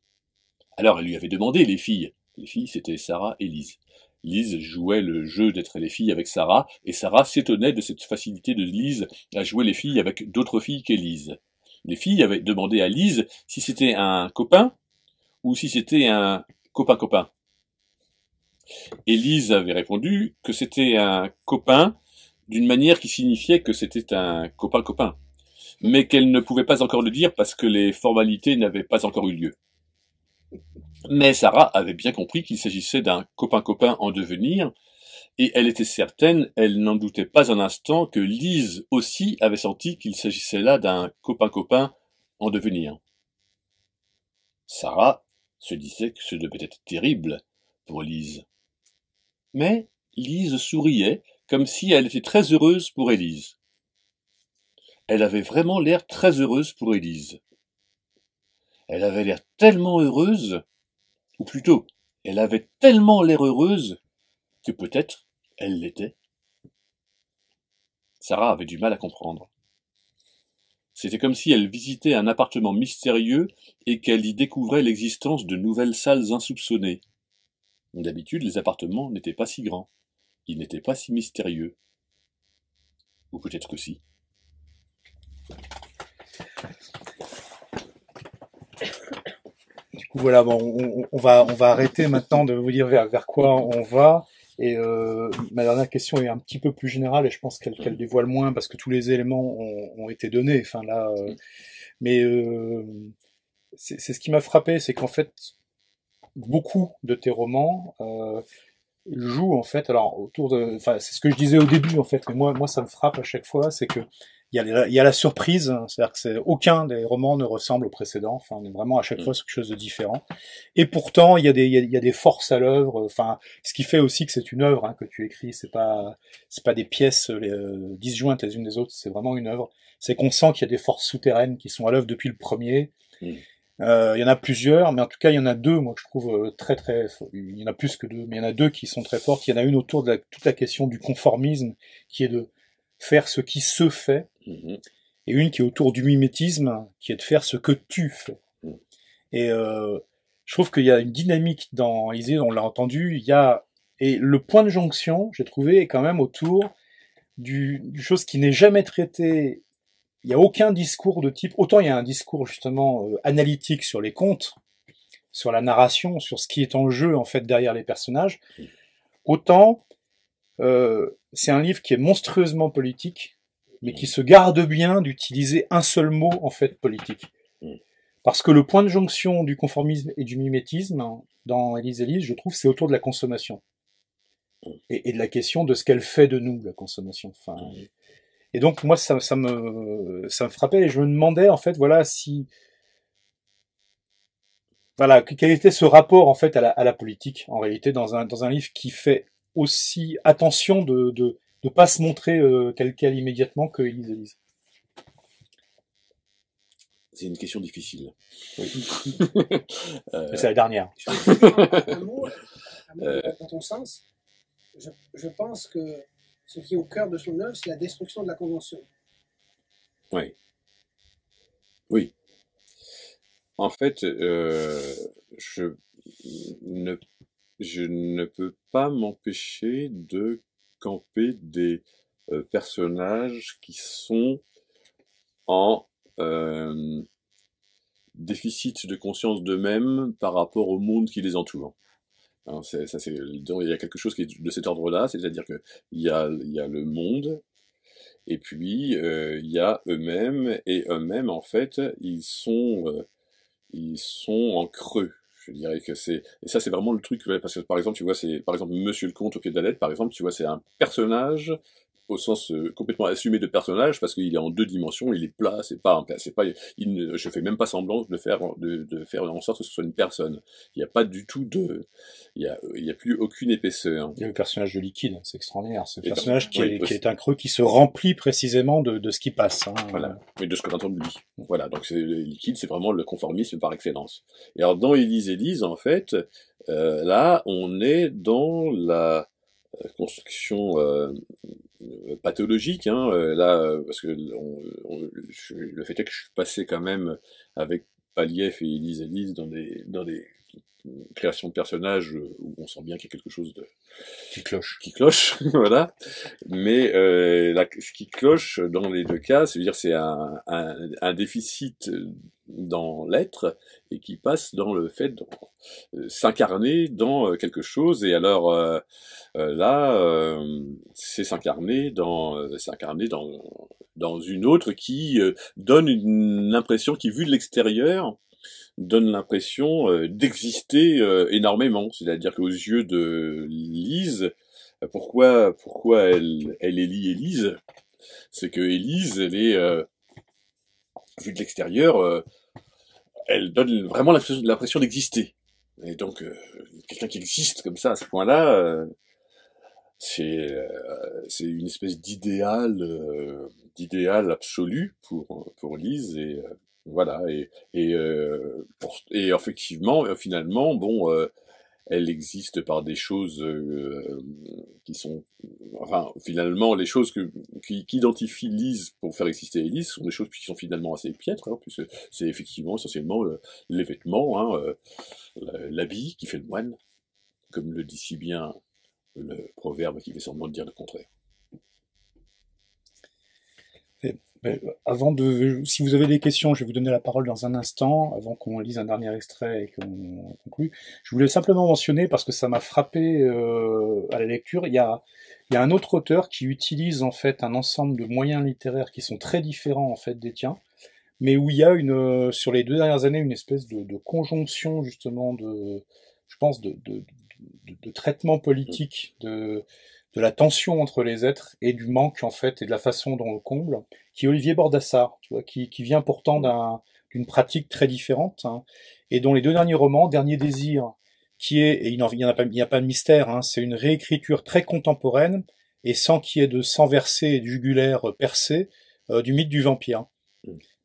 Alors elle lui avait demandé les filles. Les filles, c'était Sarah et Lise. Lise jouait le jeu d'être les filles avec Sarah, et Sarah s'étonnait de cette facilité de Lise à jouer les filles avec d'autres filles qu'Élise. Les filles avaient demandé à Lise si c'était un copain ou si c'était un copain-copain. Et Lise avait répondu que c'était un copain d'une manière qui signifiait que c'était un copain-copain, mais qu'elle ne pouvait pas encore le dire parce que les formalités n'avaient pas encore eu lieu. Mais Sarah avait bien compris qu'il s'agissait d'un copain-copain en devenir, et elle était certaine, elle n'en doutait pas un instant, que Lise aussi avait senti qu'il s'agissait là d'un copain-copain en devenir. Sarah se disait que ce devait être terrible pour Lise. Mais Lise souriait, comme si elle était très heureuse pour Élise. Elle avait vraiment l'air très heureuse pour Élise. Elle avait l'air tellement heureuse, ou plutôt, elle avait tellement l'air heureuse que peut-être elle l'était. Sarah avait du mal à comprendre. C'était comme si elle visitait un appartement mystérieux et qu'elle y découvrait l'existence de nouvelles salles insoupçonnées. D'habitude, les appartements n'étaient pas si grands. Ils n'étaient pas si mystérieux. Ou peut-être que si. Du coup, voilà, bon, on va arrêter maintenant de vous dire vers quoi on va. Et ma dernière question est un petit peu plus générale et je pense qu'elle dévoile moins parce que tous les éléments ont été donnés. Enfin là, mais c'est ce qui m'a frappé, c'est qu'en fait, beaucoup de tes romans jouent en fait, alors autour de, enfin c'est ce que je disais au début en fait, mais moi ça me frappe à chaque fois, c'est que il y a la surprise, hein, c'est-à-dire que aucun des romans ne ressemble au précédent, enfin on est vraiment à chaque fois sur quelque chose de différent. Et pourtant il y a des forces à l'œuvre, enfin ce qui fait aussi que c'est une œuvre hein, que tu écris, c'est pas des pièces disjointes les unes des autres, c'est vraiment une œuvre. C'est qu'on sent qu'il y a des forces souterraines qui sont à l'œuvre depuis le premier. Il y en a plusieurs, mais en tout cas, il y en a deux, moi, que je trouve il y en a plus que deux, mais il y en a deux qui sont très fortes. Il y en a une autour de toute la question du conformisme, qui est de faire ce qui se fait, et une qui est autour du mimétisme, qui est de faire ce que tu fais. Et je trouve qu'il y a une dynamique dans Isée, on l'a entendu, et le point de jonction, j'ai trouvé, est quand même autour du chose qui n'est jamais traitée. Il n'y a aucun discours de type, autant il y a un discours justement analytique sur les contes, sur la narration, sur ce qui est en jeu en fait derrière les personnages, autant c'est un livre qui est monstrueusement politique, mais qui se garde bien d'utiliser un seul mot en fait politique. Parce que le point de jonction du conformisme et du mimétisme dans Élise et Lise, je trouve, c'est autour de la consommation. Et de la question de ce qu'elle fait de nous, la consommation. Enfin, et donc moi ça me frappait et je me demandais en fait voilà quel était ce rapport en fait à la politique en réalité dans un livre qui fait aussi attention de pas se montrer tel quel immédiatement que Élise. C'est une question difficile. Oui. C'est la dernière. Un mot dans ton sens, je pense que ce qui est au cœur de son œuvre, c'est la destruction de la convention. Oui. Oui. En fait, je ne peux pas m'empêcher de camper des personnages qui sont en déficit de conscience d'eux-mêmes par rapport au monde qui les entoure. Alors il y a quelque chose qui est de cet ordre-là, c'est-à-dire que il y a le monde, et puis il y a eux-mêmes, et eux-mêmes en fait ils sont en creux. Je dirais que et ça c'est vraiment le truc, parce que par exemple tu vois, c'est par exemple Monsieur le Comte au pied de la lettre, par exemple, tu vois, c'est un personnage au sens complètement assumé de personnage, parce qu'il est en deux dimensions, il est plat, je fais même pas semblant de faire en sorte que ce soit une personne. Il n'y a pas du tout il y a plus aucune épaisseur. Il y a le personnage de Liquide, c'est extraordinaire. C'est le personnage qui est un creux qui se remplit précisément de ce qui passe. Hein. Voilà, mais de ce qu'on entend de lui. Voilà, donc Liquide, c'est vraiment le conformisme par excellence. Et alors dans Élise, en fait, là, on est dans la construction pathologique, hein, là, parce que le fait est que je suis passé quand même avec Palief et Élise dans des créations de personnages où on sent bien qu'il y a quelque chose qui cloche, voilà. Mais ce qui cloche dans les deux cas, c'est un déficit dans l'être et qui passe dans le fait de s'incarner dans quelque chose. Et alors là, c'est s'incarner dans une autre qui donne une impression qui, vue de l'extérieur, donne l'impression d'exister énormément. C'est-à-dire qu'aux yeux de Lise, pourquoi elle élit Élise, c'est que Élise, elle est vue de l'extérieur, elle donne vraiment l'impression d'exister. Et donc, quelqu'un qui existe comme ça, à ce point-là, c'est une espèce d'idéal absolu pour Lise, et voilà, et effectivement, finalement, bon, elle existe par des choses qui sont, enfin, finalement, les choses qui identifient Lise pour faire exister Élise sont des choses qui sont finalement assez piètres, hein, puisque c'est effectivement essentiellement les vêtements, hein, l'habit qui fait le moine, comme le dit si bien le proverbe qui fait semblant de dire le contraire. Si vous avez des questions, je vais vous donner la parole dans un instant, avant qu'on lise un dernier extrait et qu'on conclue. Je voulais simplement mentionner, parce que ça m'a frappé à la lecture, il y a un autre auteur qui utilise en fait un ensemble de moyens littéraires qui sont très différents en fait des tiens, mais où il y a sur les 2 dernières années une espèce de conjonction justement je pense de traitement politique de la tension entre les êtres et du manque en fait et de la façon dont on le comble, qui est Olivier Bordassar, tu vois, qui vient pourtant d'une pratique très différente, hein, et dont les 2 derniers romans, Dernier Désir, qui est, et il n'y a pas de mystère, hein, c'est une réécriture très contemporaine et sans qu'il y ait de sang versé et de jugulaire percé du mythe du vampire.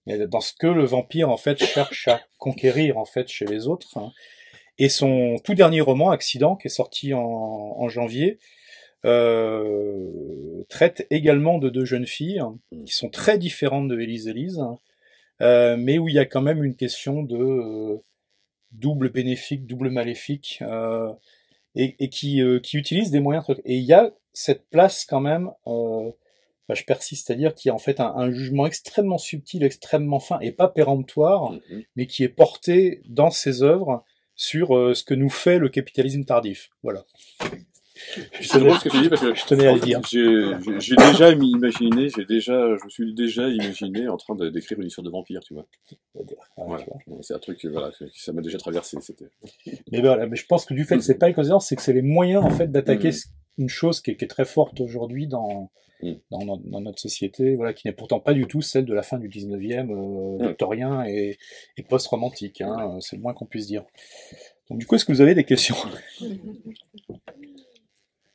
Mais dans ce que le vampire en fait cherche à conquérir en fait chez les autres, hein. Et son tout dernier roman, Accident, qui est sorti en janvier, traite également de 2 jeunes filles qui sont très différentes de Élise et Lise, mais où il y a quand même une question de double bénéfique, double maléfique, et qui utilise des moyens. Et il y a cette place quand même, je persiste à dire qu'il y a en fait un jugement extrêmement subtil, extrêmement fin, et pas péremptoire, mais qui est porté dans ses œuvres sur ce que nous fait le capitalisme tardif. Voilà. C'est drôle ce que tu dis, parce que je tenais à le dire. Je me suis déjà imaginé en train d'écrire une histoire de vampire, tu vois. Voilà. C'est un truc, voilà, ça m'a déjà traversé, c'était. Mais voilà, mais je pense que du fait que c'est pas une coïncidence, c'est que c'est les moyens, en fait, d'attaquer une chose qui est très forte aujourd'hui dans notre société, voilà, qui n'est pourtant pas du tout celle de la fin du 19e, victorien et post-romantique, hein, c'est le moins qu'on puisse dire. Donc du coup, est-ce que vous avez des questions?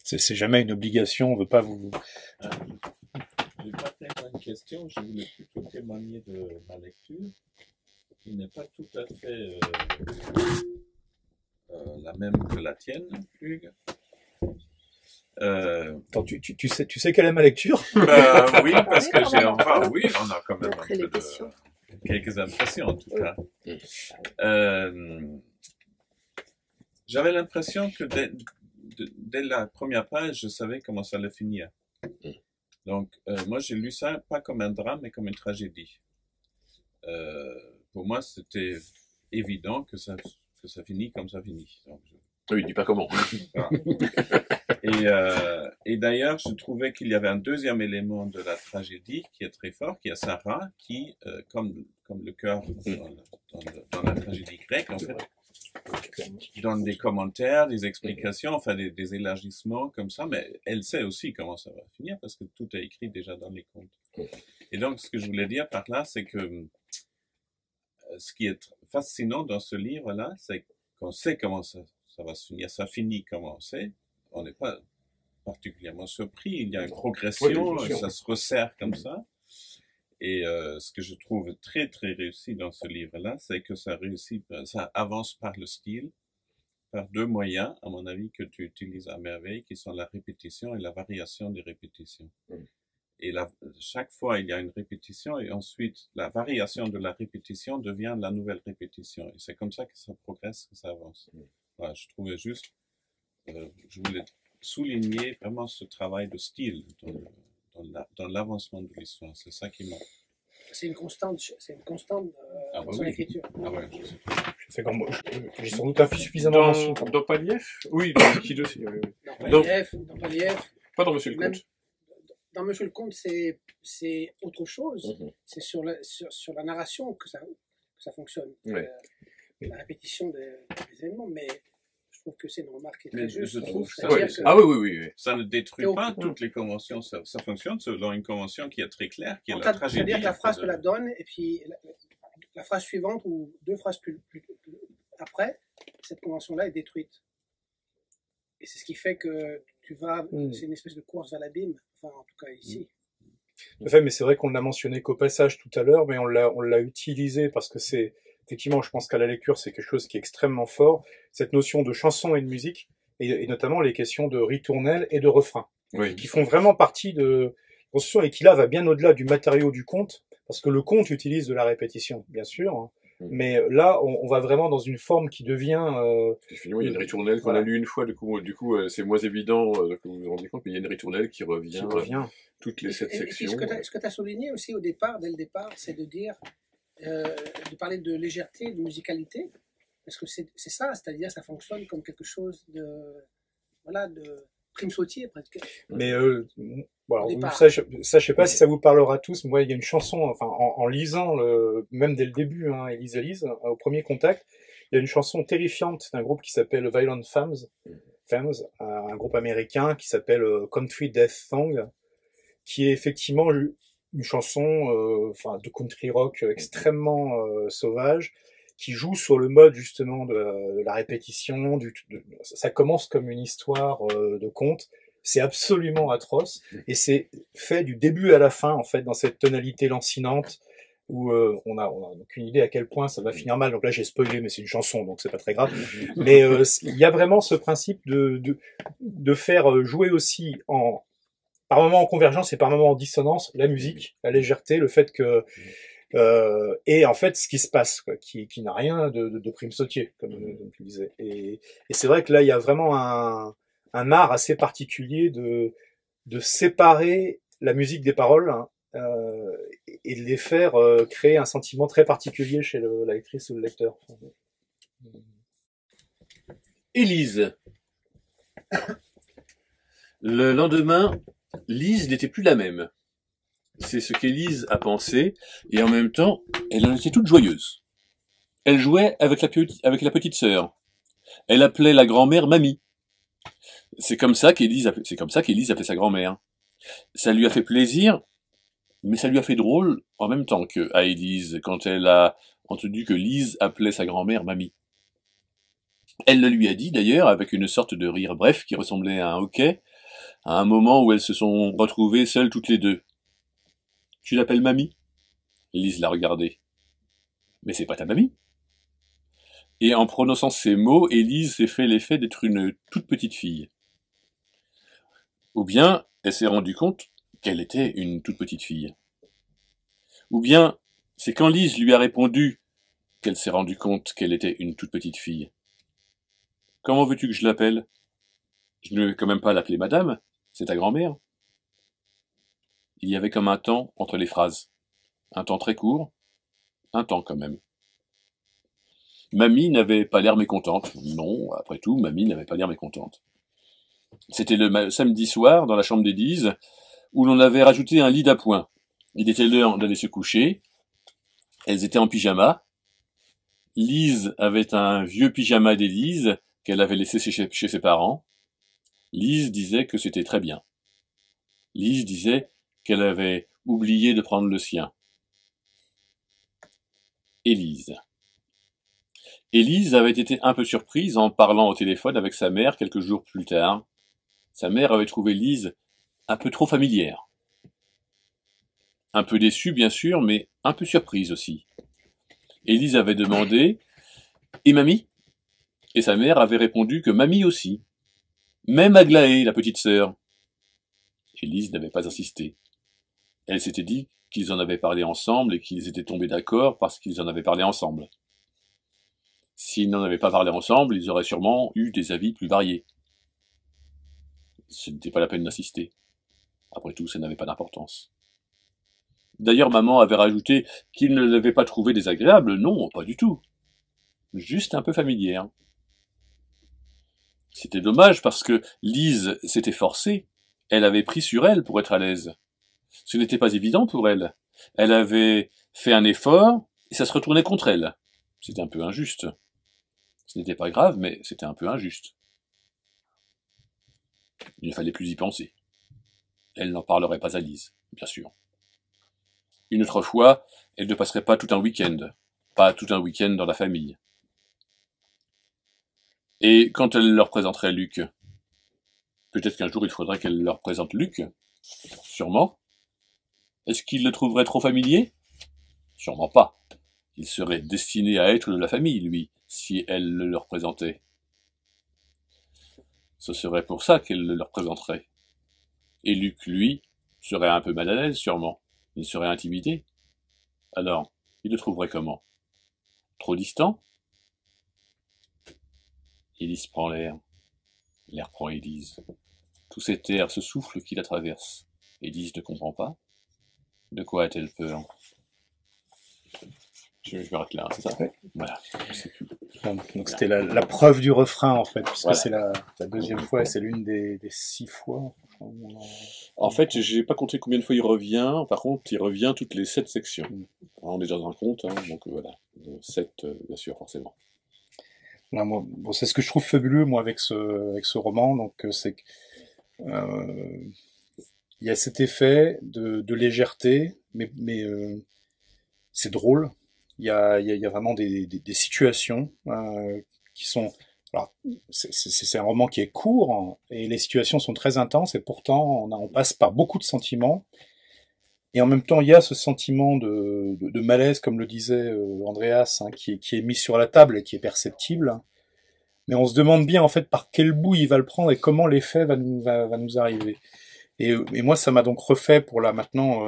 C'est jamais une obligation, on veut pas vous... J'ai pas tellement une question, je voulais plutôt témoigner de ma lecture, qui n'est pas tout à fait la même que la tienne, Hugues. Attends, tu sais quelle est ma lecture? Oui, parce que on a quand même quelques impressions en tout cas. J'avais l'impression que dès la première page, je savais comment ça allait finir. Donc, moi, j'ai lu ça pas comme un drame, mais comme une tragédie. Pour moi, c'était évident que ça finit comme ça finit. Donc, oui, dis pas comment. Et d'ailleurs, je trouvais qu'il y avait un deuxième élément de la tragédie qui est très fort, qui est Sarah, qui, comme le cœur dans la tragédie grecque, en fait, qui donne des commentaires, des explications, enfin des élargissements comme ça, mais elle sait aussi comment ça va finir parce que tout est écrit déjà dans les contes. Et donc, ce que je voulais dire par là, c'est que ce qui est fascinant dans ce livre-là, c'est qu'on sait comment ça va se finir. Ça finit comme on sait. On n'est pas particulièrement surpris. Il y a une progression, ça se resserre comme ça. Et ce que je trouve très très réussi dans ce livre-là, c'est que ça avance par le style, par 2 moyens, à mon avis, que tu utilises à merveille, qui sont la répétition et la variation des répétitions. Et chaque fois, il y a une répétition, et ensuite, la variation de la répétition devient la nouvelle répétition. Et c'est comme ça que ça progresse, que ça avance. Voilà, je trouvais juste, je voulais souligner vraiment ce travail de style dans l'avancement de l'histoire. C'est ça qui m'a... C'est une constante dans son écriture. Ah ouais, j'ai sans doute suffisamment dans Paliev? Oui, dans Liquide aussi. Dans Paliev. Pas dans Monsieur le Comte. Dans Monsieur le Comte, c'est autre chose. C'est sur la narration que ça fonctionne. La répétition des éléments, mais je trouve que c'est une remarque qui est très juste. Je trouve oui. Ça ne détruit pas toutes les conventions. Ça fonctionne selon une convention qui est très claire, qui est la tragédie. C'est-à-dire que la phrase te la donne, et puis la phrase suivante ou 2 phrases plus après, cette convention-là est détruite. Et c'est ce qui fait que c'est une espèce de course vers l'abîme, enfin en tout cas ici. Tout à fait, mais c'est vrai qu'on l'a mentionné qu'au passage tout à l'heure, mais on l'a utilisé parce que c'est, effectivement, je pense qu'à la lecture, c'est quelque chose qui est extrêmement fort, cette notion de chanson et de musique, et notamment les questions de ritournelle et de refrain, Oui. qui font vraiment partie de construction et qui là va bien au-delà du matériau du conte, parce que le conte utilise de la répétition, bien sûr, hein, mais là, on va vraiment dans une forme qui devient... Finalement, il y a une ritournelle qu'on a lue une fois, du coup c'est moins évident que vous vous rendez compte, mais il y a une ritournelle qui revient toutes les 7 sections. Et ce que tu as souligné aussi au départ, dès le départ, c'est de dire, de parler de légèreté, de musicalité, parce que c'est ça, c'est-à-dire ça fonctionne comme quelque chose de prime sautier presque. Mais voilà, ça, je sais pas si ça vous parlera tous. Moi, il y a une chanson, enfin, en lisant, même dès le début, hein, Élise, au premier contact, il y a une chanson terrifiante d'un groupe qui s'appelle Violent Femmes, un groupe américain qui s'appelle Country Death Song, qui est effectivement une chanson, de country rock extrêmement sauvage, qui joue sur le mode justement de la répétition. Ça commence comme une histoire de conte. C'est absolument atroce et c'est fait du début à la fin en fait dans cette tonalité lancinante où on a aucune idée à quel point ça va finir mal. Donc là j'ai spoilé, mais c'est une chanson donc c'est pas très grave. Mais il y a vraiment ce principe de faire jouer aussi par moments en convergence et par moments en dissonance la musique, la légèreté, le fait que et en fait ce qui se passe quoi, qui n'a rien de prime sautier comme tu disais. Et c'est vrai que là il y a vraiment un art assez particulier de séparer la musique des paroles, hein, et de les faire créer un sentiment très particulier chez la lectrice ou le lecteur. Élise. Le lendemain, Lise n'était plus la même. C'est ce qu'Élise a pensé, et en même temps, elle en était toute joyeuse. Elle jouait avec la petite sœur. Elle appelait la grand-mère mamie. C'est comme ça qu'Élise appelait sa grand-mère. Ça lui a fait plaisir, mais ça lui a fait drôle en même temps à Élise, quand elle a entendu que Lise appelait sa grand-mère mamie. Elle le lui a dit d'ailleurs avec une sorte de rire bref qui ressemblait à un hoquet, à un moment où elles se sont retrouvées seules toutes les deux. « Tu l'appelles mamie ?» Lise l'a regardée. « Mais c'est pas ta mamie ?» Et en prononçant ces mots, Élise s'est fait l'effet d'être une toute petite fille. Ou bien, elle s'est rendue compte qu'elle était une toute petite fille. Ou bien, c'est quand Lise lui a répondu qu'elle s'est rendue compte qu'elle était une toute petite fille. « Comment veux-tu que je l'appelle ? Je ne vais quand même pas l'appeler madame, c'est ta grand-mère. » Il y avait comme un temps entre les phrases. Un temps très court, un temps quand même. Mamie n'avait pas l'air mécontente. Non, après tout, Mamie n'avait pas l'air mécontente. C'était le samedi soir, dans la chambre d'Élise, où l'on avait rajouté un lit d'appoint. Il était l'heure d'aller se coucher. Elles étaient en pyjama. Lise avait un vieux pyjama d'Élise qu'elle avait laissé chez ses parents. Lise disait que c'était très bien. Lise disait qu'elle avait oublié de prendre le sien. Élise. Élise avait été un peu surprise en parlant au téléphone avec sa mère quelques jours plus tard. Sa mère avait trouvé Lise un peu trop familière. Un peu déçue, bien sûr, mais un peu surprise aussi. Élise avait demandé « Et mamie ?» Et sa mère avait répondu que mamie aussi. Même Aglaé, la petite sœur. Élise n'avait pas insisté. Elle s'était dit qu'ils en avaient parlé ensemble et qu'ils étaient tombés d'accord parce qu'ils en avaient parlé ensemble. S'ils n'en avaient pas parlé ensemble, ils auraient sûrement eu des avis plus variés. Ce n'était pas la peine d'insister. Après tout, ça n'avait pas d'importance. D'ailleurs, maman avait rajouté qu'ils ne l'avaient pas trouvée désagréable. Non, pas du tout. Juste un peu familière. C'était dommage parce que Lise s'était forcée. Elle avait pris sur elle pour être à l'aise. Ce n'était pas évident pour elle. Elle avait fait un effort et ça se retournait contre elle. C'était un peu injuste. Ce n'était pas grave, mais c'était un peu injuste. Il ne fallait plus y penser. Elle n'en parlerait pas à Lise, bien sûr. Une autre fois, elle ne passerait pas tout un week-end. Pas tout un week-end dans la famille. Et quand elle leur présenterait Luc, peut-être qu'un jour il faudrait qu'elle leur présente Luc, sûrement. Est-ce qu'ils le trouveraient trop familier? Sûrement pas. Il serait destiné à être de la famille, lui, si elle le leur présentait. Ce serait pour ça qu'elle le leur présenterait. Et Luc, lui, serait un peu mal à l'aise, sûrement. Il serait intimidé. Alors, il le trouverait comment? Trop distant? Élise prend l'air. L'air prend Élise. Tout cet air, ce souffle qui la traverse. Élise ne comprend pas. De quoi a-t-elle peur? Je m'arrête là, c'est ça? Ouais. Voilà. Donc c'était la preuve du refrain en fait, puisque Voilà. c'est la deuxième fois et c'est l'une des 6 fois. En fait, j'ai pas compté combien de fois il revient. Par contre, il revient toutes les 7 sections. Mm. On est dans un compte, hein, donc voilà. 7, bien sûr, forcément. Là, moi, bon, c'est ce que je trouve fabuleux moi avec ce roman, donc c'est que il y a cet effet de légèreté, mais c'est drôle. Il y a vraiment des situations qui sont. Alors, c'est un roman qui est court hein, et les situations sont très intenses et pourtant on passe par beaucoup de sentiments. Et en même temps, il y a ce sentiment de malaise, comme le disait Andreas, hein, qui est mis sur la table et qui est perceptible. Mais on se demande bien en fait par quel bout il va le prendre et comment l'effet va nous arriver. Et moi, ça m'a donc refait pour là maintenant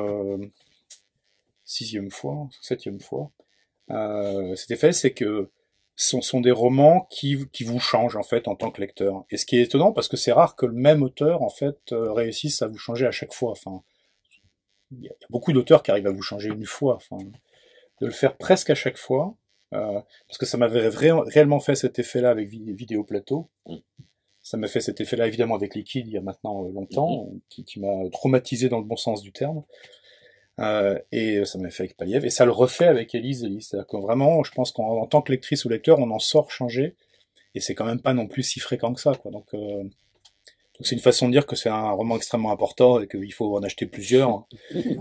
6e fois, 7e fois. Cet effet, c'est que ce sont des romans qui vous changent en fait en tant que lecteur. Et ce qui est étonnant, parce que c'est rare que le même auteur en fait réussisse à vous changer à chaque fois. Enfin, il y a beaucoup d'auteurs qui arrivent à vous changer une fois. Enfin, de le faire presque à chaque fois, parce que ça m'avait réellement fait cet effet-là avec Vidéo Plateau. Ça m'a fait cet effet-là évidemment avec Liquide il y a maintenant longtemps, qui m'a traumatisé dans le bon sens du terme. Et ça m'a fait avec Paliev, et ça le refait avec Élise. C'est-à-dire que vraiment, je pense qu'en tant que lectrice ou lecteur, on en sort changé, et c'est quand même pas non plus si fréquent que ça, quoi. Donc c'est une façon de dire que c'est un roman extrêmement important et qu'il faut en acheter plusieurs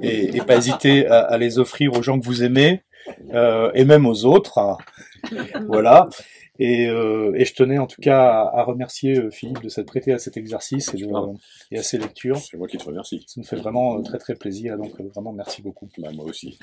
et pas hésiter à les offrir aux gens que vous aimez et même aux autres. Voilà. Et je tenais en tout cas à remercier Philippe de s'être prêté à cet exercice et à ces lectures. C'est moi qui te remercie. Ça nous fait vraiment très très plaisir. Donc vraiment merci beaucoup. Bah, moi aussi.